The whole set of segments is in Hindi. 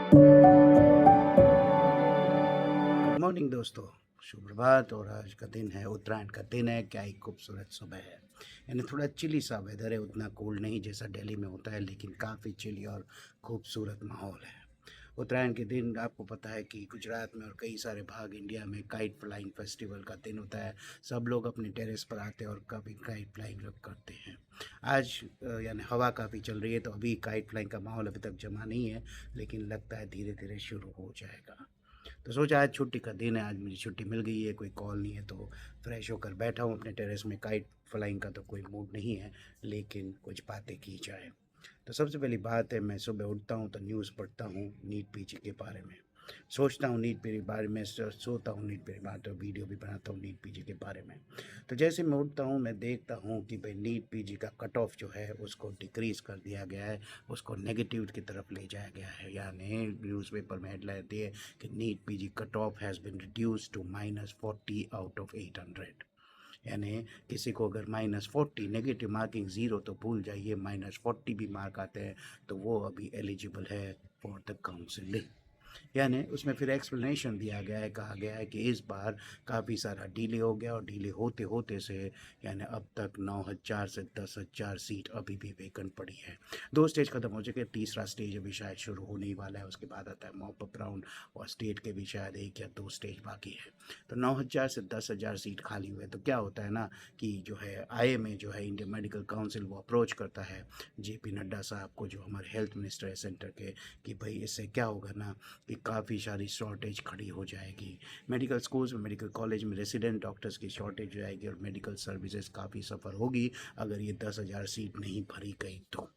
गुड मॉर्निंग दोस्तों, शुभ प्रभात। और आज का दिन है, उत्तरायण का दिन है। क्या ही खूबसूरत सुबह है। यानी थोड़ा चिली सा वेदर है, उतना कोल्ड नहीं जैसा दिल्ली में होता है, लेकिन काफ़ी चिली और खूबसूरत माहौल है। उत्तरायण के दिन आपको पता है कि गुजरात में और कई सारे भाग इंडिया में काइट फ्लाइंग फेस्टिवल का दिन होता है। सब लोग अपने टेरेस पर आते हैं और कभी काइट फ्लाइंग करते हैं। आज यानी हवा काफ़ी चल रही है, तो अभी काइट फ्लाइंग का माहौल अभी तक जमा नहीं है, लेकिन लगता है धीरे धीरे शुरू हो जाएगा। तो सोचा आज छुट्टी का दिन है, आज मुझे छुट्टी मिल गई है, कोई कॉल नहीं है, तो फ्रेश होकर बैठा हूँ अपने टेरेस में। काइट फ्लाइंग का तो कोई मूड नहीं है, लेकिन कुछ बातें की जाए। तो सबसे पहली बात है, मैं सुबह उठता हूँ तो न्यूज़ पढ़ता हूँ नीट पीजी के बारे में। सोचता हूँ नीट पीजी के बारे में, सोता हूँ नीट पीजी के बारे में, वीडियो भी बनाता हूँ नीट पीजी के बारे में। तो जैसे मैं उठता हूँ मैं देखता हूँ कि भाई नीट पीजी का कट ऑफ जो है उसको डिक्रीज़ कर दिया गया है, उसको नेगेटिव की तरफ ले जाया गया है। यानी न्यूज़पेपर में हेडलाइन दी है कि NEET PG cut off has been reduced to -40 out of 800। यानी किसी को अगर -40 नेगेटिव मार्किंग ज़ीरो तो भूल जाइए, -40 भी मार्क आते हैं तो वो अभी एलिजिबल है फॉर द काउंसलिंग। यानी उसमें फिर एक्सप्लेनेशन दिया गया है, कहा गया है कि इस बार काफ़ी सारा डिले हो गया और डिले होते होते से यानी अब तक 9,000 से 10,000 सीट अभी भी वेकेंट पड़ी है। 2 स्टेज खत्म हो चुके हैं, तीसरा स्टेज अभी शायद शुरू होने ही वाला है, उसके बाद आता है मॉप अप राउंड और स्टेट के भी शायद 1 या 2 स्टेज बाकी है। तो 9,000 से 10,000 सीट खाली हुए तो क्या होता है ना कि जो है आईएमए जो है इंडियन मेडिकल काउंसिल वो अप्रोच करता है जेपी नड्डा साहब को, जो हमारे हेल्थ मिनिस्टर है सेंटर के, कि भाई इससे क्या होगा ना कि काफ़ी सारी शॉर्टेज खड़ी हो जाएगी। मेडिकल स्कूल्स में, मेडिकल कॉलेज में रेसिडेंट डॉक्टर्स की शॉर्टेज हो जाएगी और मेडिकल सर्विसेज काफ़ी सफ़र होगी अगर ये 10,000 सीट नहीं भरी गई तो।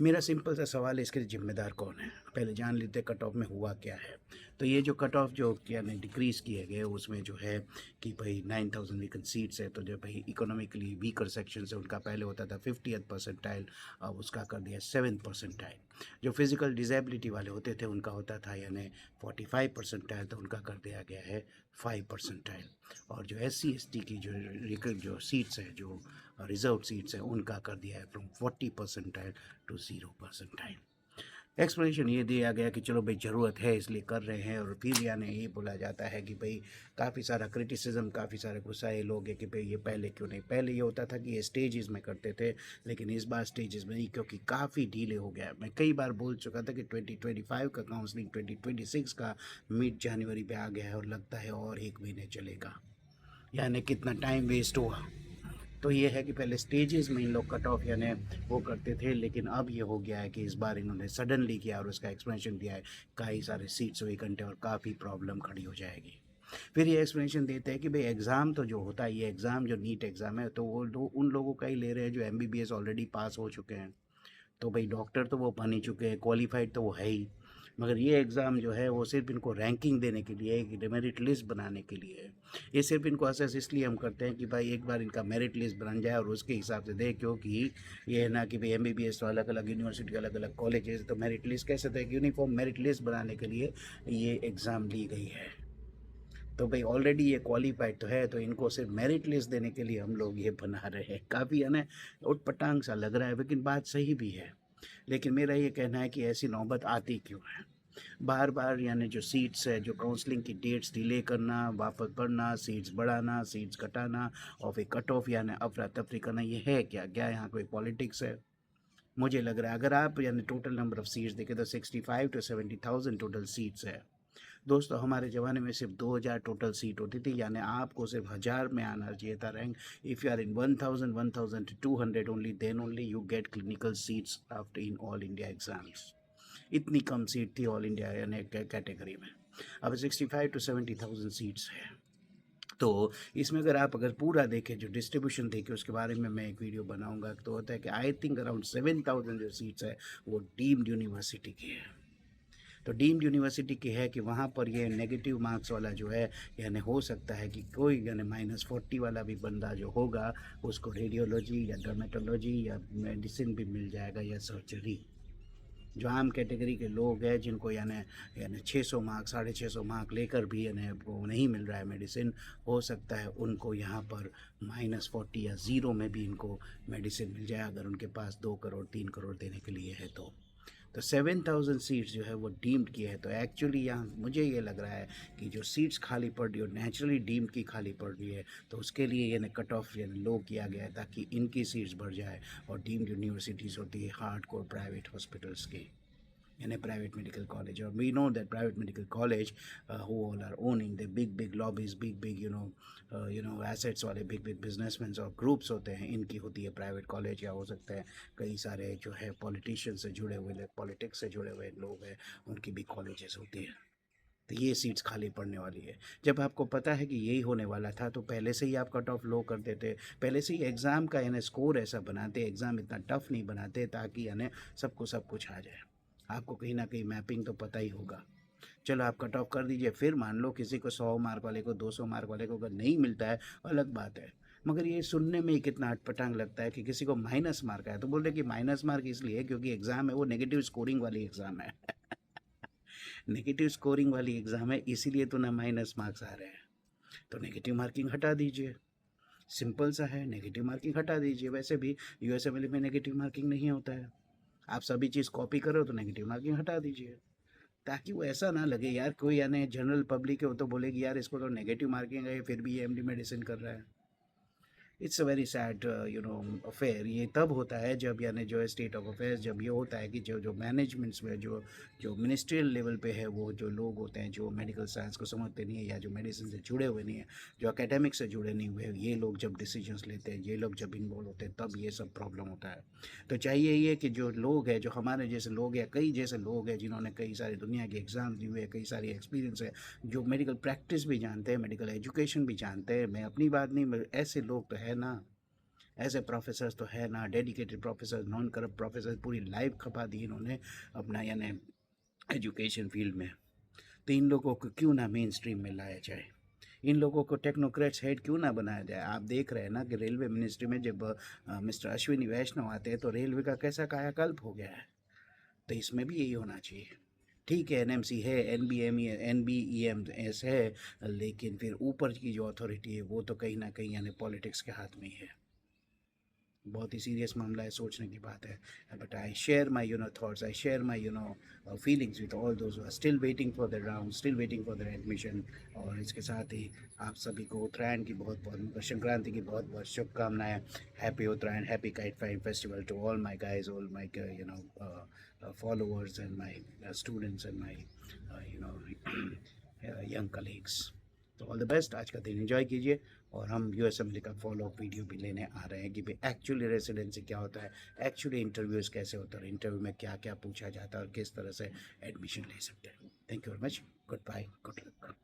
मेरा सिंपल सा सवाल है, इसके लिए जिम्मेदार कौन है? पहले जान लेते कट ऑफ में हुआ क्या है। तो ये जो कट ऑफ जो क्या ने डिक्रीज़ किए गए उसमें जो है कि भाई 9,000 वेकेंट सीट्स है, तो जो भाई इकोनॉमिकली वीकर सेक्शन से उनका पहले होता था 50th परसेंटाइल, अब उसका कर दिया 7th परसेंटाइल। जो फिजिकल डिजेबिलिटी वाले होते थे उनका होता था यानी 45 परसेंटाइल, तो उनका कर दिया गया है 5 परसेंटाइल। और जो SC ST की जो सीट्स है, जो रिजर्व सीट्स हैं, उनका कर दिया है from 40 percentile to 0 percentile. Explanation ये दिया गया कि चलो भाई ज़रूरत है इसलिए कर रहे हैं, और फिर यानी ये बोला जाता है कि भाई काफ़ी सारा क्रिटिसिज्म, काफ़ी सारे गुस्साए लोग हैं कि भाई ये पहले क्यों नहीं। पहले ये होता था कि ये स्टेजेस में करते थे, लेकिन इस बार स्टेजेस में नहीं, क्योंकि काफ़ी डिले हो गया। मैं कई बार बोल चुका था कि 2025 का काउंसलिंग 2026 का मिड जनवरी पे आ गया है और लगता है और 1 महीने चलेगा। यानी कितना टाइम वेस्ट हुआ। तो ये है कि पहले स्टेजेस में इन लोग कट ऑफ यानी वो करते थे, लेकिन अब ये हो गया है कि इस बार इन्होंने सडनली किया और उसका एक्सप्लेनेशन दिया है, कई सारे सीट्स वेकेंट है और काफ़ी प्रॉब्लम खड़ी हो जाएगी। फिर ये एक्सप्लेनेशन देते हैं कि भाई एग्ज़ाम तो जो होता है, ये एग्ज़ाम जो नीट एग्ज़ाम है, तो वो उन लोगों का ही ले रहे हैं जो MBBS ऑलरेडी पास हो चुके हैं। तो भाई डॉक्टर तो वो बन ही चुके हैं, क्वालिफाइड तो वो है ही, मगर ये एग्ज़ाम जो है वो सिर्फ इनको रैंकिंग देने के लिए, एक मेरिट लिस्ट बनाने के लिए है। ये सिर्फ इनको असेस इसलिए हम करते हैं कि भाई एक बार इनका मेरिट लिस्ट बन जाए और उसके हिसाब से दें, क्योंकि ये है ना कि भाई MBBS तो अलग अलग यूनिवर्सिटी अलग अलग कॉलेजेस, तो मेरिट लिस्ट कैसे थे, यूनिफॉर्म मेरिट लिस्ट बनाने के लिए ये एग्ज़ाम ली गई है। तो भाई ऑलरेडी ये क्वालिफाइड तो है, तो इनको सिर्फ मेरिट लिस्ट देने के लिए हम लोग ये बना रहे हैं। काफ़ी है ना उटपटांग सा लग रहा है, लेकिन बात सही भी है। लेकिन मेरा ये कहना है कि ऐसी नौबत आती क्यों है बार बार। यानी जो सीट्स है, जो काउंसलिंग की डेट्स डिले करना, वापस बढ़ना, सीट्स बढ़ाना, सीट्स घटाना और फिर कट ऑफ यानी अफरा तफरी करना, ये है क्या? क्या यहाँ कोई पॉलिटिक्स है? मुझे लग रहा है अगर आप यानी टोटल नंबर ऑफ सीट्स देखें तो 65 to 70,000 टोटल सीट्स है। दोस्तों हमारे ज़माने में सिर्फ 2,000 टोटल सीट होती थी, यानी आपको सिर्फ 1,000 में आना चाहिए था rank. If you are in 1,200 only, then only you get clinical seats after in all India exams. इतनी कम सीट थी ऑल इंडिया यानी कैटेगरी में। अब 65 to 70,000 सीट्स है। तो इसमें अगर पूरा देखें, जो डिस्ट्रीब्यूशन देखें, उसके बारे में मैं एक वीडियो बनाऊंगा। तो होता है कि आई थिंक अराउंड 7,000 जो सीट्स है वो डीम्ड यूनिवर्सिटी की है। तो डीम्ड यूनिवर्सिटी की है कि वहाँ पर ये नेगेटिव मार्क्स वाला जो है, यानी हो सकता है कि कोई यानी -40 वाला भी बंदा जो होगा उसको रेडियोलॉजी या डर्मेटोलॉजी या मेडिसिन भी मिल जाएगा या सर्जरी। जो आम कैटेगरी के लोग हैं जिनको यानी यानी 600 मार्क 650 मार्क लेकर भी यानी वो नहीं मिल रहा है मेडिसिन, हो सकता है उनको यहाँ पर -40 या ज़ीरो में भी इनको मेडिसिन मिल जाए, अगर उनके पास 2 करोड़ 3 करोड़ देने के लिए है तो। तो 7,000 सीट्स जो है वो डीम्ड की है। तो एक्चुअली यहाँ मुझे ये लग रहा है कि जो सीट्स खाली पड़ रही है और नेचुरली डीम्ड की खाली पड़ रही है, तो उसके लिए यानी कट ऑफ यानी लो किया गया है ताकि इनकी सीट्स बढ़ जाए। और डीम्ड यूनिवर्सिटीज़ होती है हार्ड कोर प्राइवेट हॉस्पिटल्स की, in a private medical college. Or we know that private medical college who all are owning the big lobbies, big assets वाले big businessmen और groups होते हैं, इनकी होती है प्राइवेट कॉलेज। या हो सकता है कई सारे जो है पॉलिटिशियन से जुड़े हुए, पॉलिटिक्स से जुड़े हुए लोग हैं, उनकी भी कॉलेजेस होती है। तो ये सीट्स खाली पड़ने वाली है। जब आपको पता है कि यही होने वाला था तो पहले से ही आप कट ऑफ लो कर देते, पहले से ही एग्ज़ाम का यानी स्कोर ऐसा बनाते, एग्ज़ाम इतना टफ नहीं बनाते ताकि यानी सबको सब कुछ आ जाए। आपको कहीं ना कहीं मैपिंग तो पता ही होगा। चलो आप कट ऑफ कर दीजिए, फिर मान लो किसी को 100 मार्क वाले को, 200 मार्क वाले को अगर नहीं मिलता है अलग बात है, मगर ये सुनने में ही कितना अटपटांग लगता है कि किसी को माइनस मार्क आया तो बोल रहे कि माइनस मार्क इसलिए क्योंकि एग्ज़ाम है वो नेगेटिव स्कोरिंग वाली एग्ज़ाम है। नेगेटिव स्कोरिंग वाली एग्ज़ाम है इसीलिए तो ना माइनस मार्क्स आ रहे हैं। तो नेगेटिव मार्किंग हटा दीजिए, सिंपल सा है, नेगेटिव मार्किंग हटा दीजिए। वैसे भी यूएसएमएल में नेगेटिव मार्किंग नहीं होता है, आप सभी चीज़ कॉपी करो तो नेगेटिव मार्किंग हटा दीजिए, ताकि वो ऐसा ना लगे यार कोई यानी जनरल पब्लिक है वो तो बोलेगी यार इसको तो नेगेटिव मार्किंग है फिर भी ये एमडी मेडिसिन कर रहा है। It's a very sad affair. ये तब होता है जब यानी जो है स्टेट ऑफ अफेयर्स जब ये होता है कि जो जो मैनेजमेंट्स में जो जो मिनिस्ट्रियल लेवल पे है वो जो लोग होते हैं जो मेडिकल साइंस को समझते नहीं है या जो मेडिसिन से जुड़े हुए नहीं है, जो एकेडमिक से जुड़े नहीं हुए, ये लोग जब डिसीजंस लेते हैं, ये लोग जब इन्वॉल्व होते हैं, तब ये सब प्रॉब्लम होता है। तो चाहिए ये कि जो लोग हैं, जो हमारे जैसे लोग हैं, कई जैसे लोग हैं जिन्होंने कई सारी दुनिया के एग्ज़ाम दिए हुए, कई सारी एक्सपीरियंस है, जो मेडिकल प्रैक्टिस भी जानते हैं, मेडिकल एजुकेशन भी जानते हैं, मैं अपनी बात नहीं, ऐसे लोग तो है ना, ऐसे प्रोफेसर्स तो है ना, dedicated professor, non corrupt professor, पूरी लाइफ खपा दी इन्होंने अपना यानी एजुकेशन फील्ड में। तो इन लोगों को क्यों ना मेन स्ट्रीम में लाया जाए, इन लोगों को टेक्नोक्रेट्स हेड क्यों ना बनाया जाए। आप देख रहे हैं ना कि रेलवे मिनिस्ट्री में जब मिस्टर अश्विनी वैष्णव आते हैं तो रेलवे का कैसा कायाकल्प हो गया है। तो इसमें भी यही होना चाहिए। ठीक है, एनएमसी है, एनबीईएमएस है, लेकिन फिर ऊपर की जो अथॉरिटी है वो तो कहीं ना कहीं यानी पॉलिटिक्स के हाथ में ही है। बहुत ही सीरियस मामला है, सोचने की बात है। But I share my thoughts, I share my feelings with all those are still waiting for the round, still waiting for the admission. और इसके साथ ही आप सभी को उत्तरायण की बहुत बहुत, मकर संक्रांति की बहुत बहुत शुभकामनाएं। Happy Uttarayan, happy kite fight festival to all my guys, all my followers and my students and my young colleagues. तो ऑल द बेस्ट, आज का दिन एंजॉय कीजिए। और हम यूएसएमएल का फॉलोअप वीडियो भी लेने आ रहे हैं कि भाई एक्चुअली रेसिडेंसी क्या होता है, एक्चुअली इंटरव्यूज़ कैसे होता है, इंटरव्यू में क्या क्या पूछा जाता है और किस तरह से एडमिशन ले सकते हैं। Thank you very much, goodbye, good luck.